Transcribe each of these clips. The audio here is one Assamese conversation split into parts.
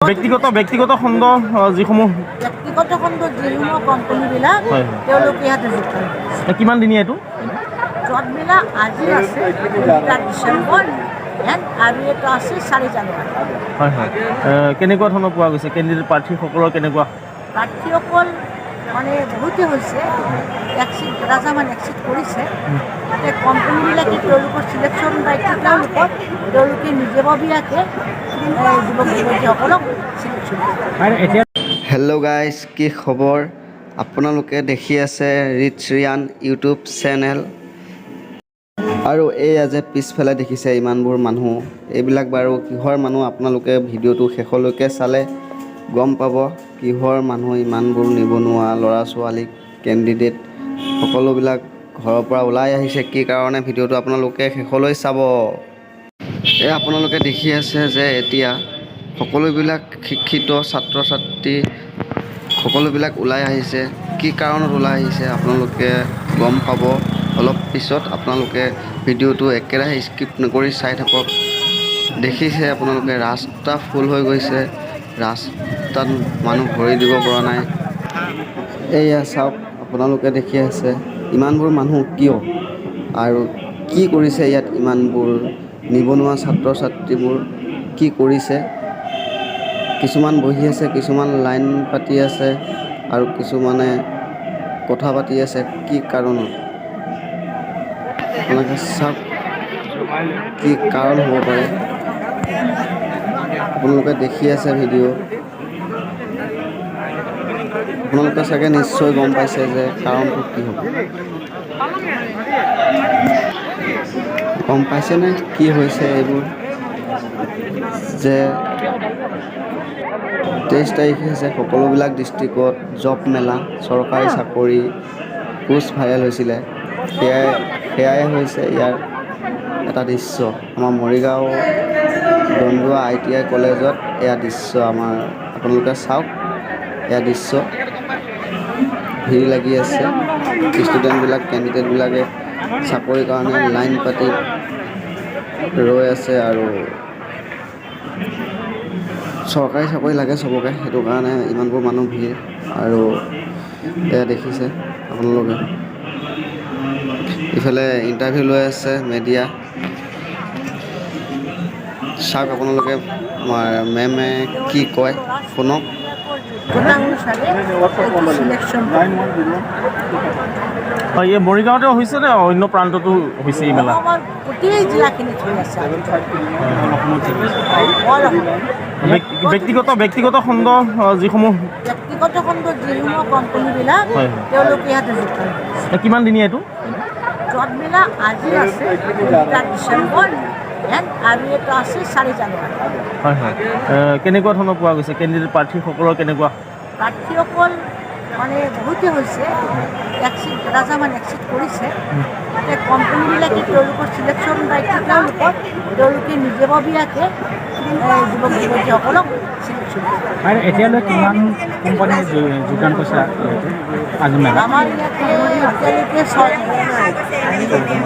ব্যক্তিগত খণ্ড যিসমূহ কোম্পানীবিলাক তেওঁলোকে ইয়াত ৰেজিষ্টাৰ কৰিছে। কিমান দিনীয়া এইটো? জববিলাক আজি আছে 2 ডিচেম্বৰ আৰু এটা আছে 4 জানুৱাৰী। হয় হয়, কেনেকুৱা ধৰণৰ পোৱা গৈছে কেণ্ডিডেট প্ৰাৰ্থীসকলৰ? কেনেকুৱা প্ৰাৰ্থীসকল মানে বহুতে হৈছে, এক্সিট কেইটামান এক্সিট কৰিছে। কোম্পানীবিলাকে তেওঁলোকৰ চিলেকশ্যন দায়িত্ব তেওঁলোকে নিজাববীয়াকৈ যুৱক যুৱতীসকলক চিলেকশ্যন কৰে। হেল্ল' গাইজ, কি খবৰ? আপোনালোকে দেখি আছে ৰিচ ৰিয়ান ইউটিউব চেনেল। আৰু এয়া যে পিছফালে দেখিছে ইমানবোৰ মানুহ, এইবিলাক বাৰু কিহৰ মানুহ আপোনালোকে ভিডিঅ'টো শেষলৈকে চালে গম পাব কিহৰ মানুহ। ইমানবোৰ নিবনুৱা ল'ৰা ছোৱালী কেণ্ডিডেট সকলোবিলাক ঘৰৰ পৰা ওলাই আহিছে, কি কাৰণে ভিডিঅ'টো আপোনালোকে শেষলৈ চাব। আপোনালোকে দেখি আছে যে এতিয়া সকলোবিলাক শিক্ষিত ছাত্ৰ ছাত্ৰী সকলোবিলাক ওলাই আহিছে। কি কাৰণত ওলাই আহিছে আপোনালোকে গম পাব অলপ পিছত। আপোনালোকে ভিডিঅ'টো একেৰাহে স্কিপ নকৰি চাই থাকক। দেখিছে আপোনালোকে ৰাস্তা ফুল হৈ গৈছে, ৰাস্তাত মানুহ ভৰি দিব পৰা নাই। এয়া চাওক, আপোনালোকে দেখি আছে ইমানবোৰ মানুহ কিয় আৰু কি কৰিছে ইয়াত। ইমানবোৰ নিবনুৱা ছাত্ৰ ছাত্ৰীবোৰ কি কৰিছে? কিছুমান বহি আছে, কিছুমান লাইন পাতি আছে আৰু কিছুমানে কথা পাতি আছে। কি কাৰণত আপোনালোকে চাওক, কি কাৰণ হ'ব পাৰে। আপোনালোকে দেখি আছে ভিডিঅ', আপোনালোকে চাগে নিশ্চয় গম পাইছে যে কাৰণটো কি হ'ব। গম পাইছেনে কি হৈছে এইবোৰ? যে 23 তাৰিখে হৈছে সকলোবিলাক ডিষ্ট্ৰিক্টত জব মেলা, চৰকাৰী চাকৰি পোষ্ট ভাইৰেল হৈছিলে। সেয়াই হৈছে ইয়াৰ এটা দৃশ্য। আমাৰ মৰিগাঁও দন্দুৱা ITI কলেজত এয়া দৃশ্য আমাৰ, আপোনালোকে চাওক। এয়া দৃশ্য, ভিৰ লাগি আছে, ষ্টুডেণ্টবিলাক কেণ্ডিডেটবিলাকে চাকৰিৰ কাৰণে লাইন পাতি ৰৈ আছে। আৰু চৰকাৰী চাকৰি লাগে চবকে, সেইটো কাৰণে ইমানবোৰ মানুহ ভিৰ। আৰু এয়া দেখিছে আপোনালোকে, ইফালে ইণ্টাৰভিউ লৈ আছে মেডিয়া। চাওক আপোনালোকে, মেমে কি কয় শুনক। হয়, এই মৰিগাঁৱতে হৈছে নে অন্য প্ৰান্ততো হৈছে এই মেলা? গোটেই জিলাখিনিত হৈ আছে। ব্যক্তিগত খণ্ড যিসমূহ কোম্পানীবিলাক তেওঁলোকে ইয়াত ৰেজিষ্টাৰ কৰিছে। কিমান দিনীয়া এইটো? জববিলাক আজি আছে 2 ডিচেম্বৰ আৰু এটা আছে 4 জানুৱাৰী। হয় হয়, কেনেকুৱা ধৰণৰ পোৱা গৈছে কেণ্ডিডেট প্ৰাৰ্থীসকলৰ? কেনেকুৱা প্ৰাৰ্থীসকল মানে বহুতে হৈছে, এক্সিট কেইটামান এক্সিট কৰিছে। কোম্পানীবিলাকে তেওঁলোকৰ চিলেকশ্যন দায়িত্ব তেওঁলোকে নিজাববীয়াকৈ যুৱক যুৱতীসকলক চিলেকশ্যন কৰে। এতিয়ালৈ কিমান কোম্পানী যোগদান কৰিছে আজি মেলা? আমাৰ ইয়াতে এতিয়ালৈকে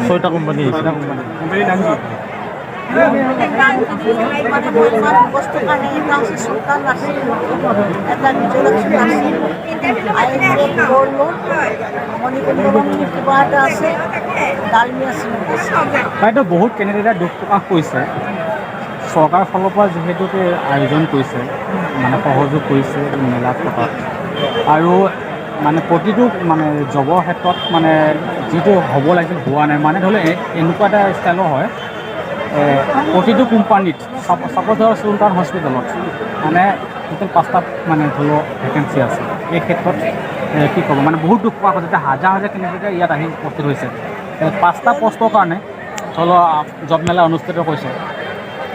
6টা কোম্পানী। বস্তুৰ কাৰণে এটা আছে চুলতান নাৰ্ছিং, এটা বিজয়লক্ষ্মী নাৰ্ছিং, মণিকুঞ্জ কিবা এটা আছে, ডালমিয়া চিমেণ্ট আছে। বাইদেউ, বহুত কেণ্ডিডেটে দুখ প্ৰকাশ কৰিছে চৰকাৰৰ ফালৰ পৰা যিহেতুকে আয়োজন কৰিছে, মানে সহযোগ কৰিছে মেলাত থকা, আৰু মানে প্ৰতিটো মানে জবৰ ক্ষেত্ৰত মানে যিটো হ'ব লাগিছিল হোৱা নাই। মানে ধৰি লওক এনেকুৱা এটা ষ্টাইলৰ হয়, প্ৰতিটো কোম্পানীত চাপ'জ ধৰক চুলতান হস্পিটেলত মানে টোটেল 5টা মানে ধৰি লওক ভেকেঞ্চি আছে। এই ক্ষেত্ৰত কি ক'ব, মানে বহুত দুখ পোৱা হৈছে। যেতিয়া হাজাৰ হাজাৰ কেণ্ডিডেটে ইয়াত আহি উপস্থিত হৈছে, 5টা পষ্টৰ কাৰণে ধৰি লওক জব মেলা অনুষ্ঠিত হৈছে।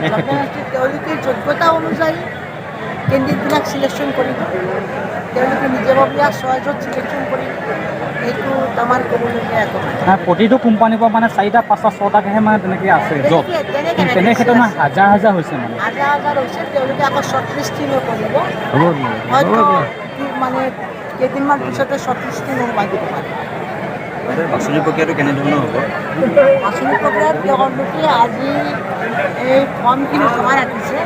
এই ক্ষেত্ৰত তেওঁলোকে যোগ্যতা অনুযায়ী কেণ্ডিডেটবিলাক চিলেকশ্যন কৰিব, তেওঁলোকে নিজাববীয়া চইজত চিলেকশ্যন কৰিব। এইটো আমাৰ ক'বলগীয়া একো নাই। প্ৰতিটো কোম্পানীৰ পৰা মানে 4টা 5টা 6টাকৈহে মানে তেনেকৈ আছে জব। তেনে ক্ষেত্ৰত মানে হাজাৰ হাজাৰ হৈছে, মানে হাজাৰ হৈছে। তেওঁলোকে আকৌ শ্বৰ্টলিষ্টিং কৰিব, হয়তো মানে কেইদিনমান পিছতে শ্বৰ্টলিষ্টিং হোৱা দিব পাৰে। বাছনি প্ৰক্ৰিয়াটো কেনেধৰণৰ হ'ব? বাছনি প্ৰক্ৰিয়াত তেওঁলোকে আজি এই ফৰ্মখিনি জমা ৰাখিছে,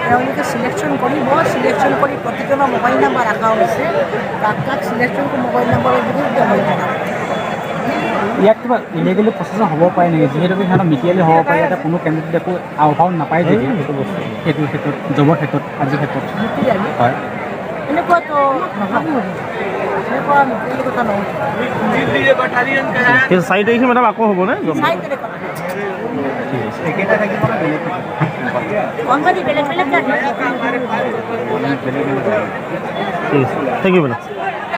তেওঁলোকে চিলেকশ্যন কৰিব, চিলেকশ্যন কৰি প্ৰতিজনৰ মোবাইল নাম্বাৰ ৰখা হৈছে, কাক কাক চিলেকশ্যন কৰি মোবাইল নাম্বাৰ এতিয়া মই জনাম। ইয়াত কিবা ইলিগেলি প্ৰচেছ হ'ব পাৰে নেকি? যিহেতু সিহঁতৰ মিটিয়ালি হ'ব পাৰে, ইয়াতে কোনো কেণ্ডিডেট একো আওভাও নাপায় যদি সেইটো বস্তু, সেইটো ক্ষেত্ৰত, জবৰ ক্ষেত্ৰত, আজিৰ ক্ষেত্ৰত হয়। এনেকুৱাতো নহ'ব, এনেকুৱা মিটিয়ালি কথা নহয়। 4 তাৰিখে মেডাম আকৌ হ'বনে? চাই কেনে কথা একেটা থাকিব নে বেলেগ কোম্পানী বেলেগ বেলেগ ঠিক আছে, থেংক ইউ মেডাম।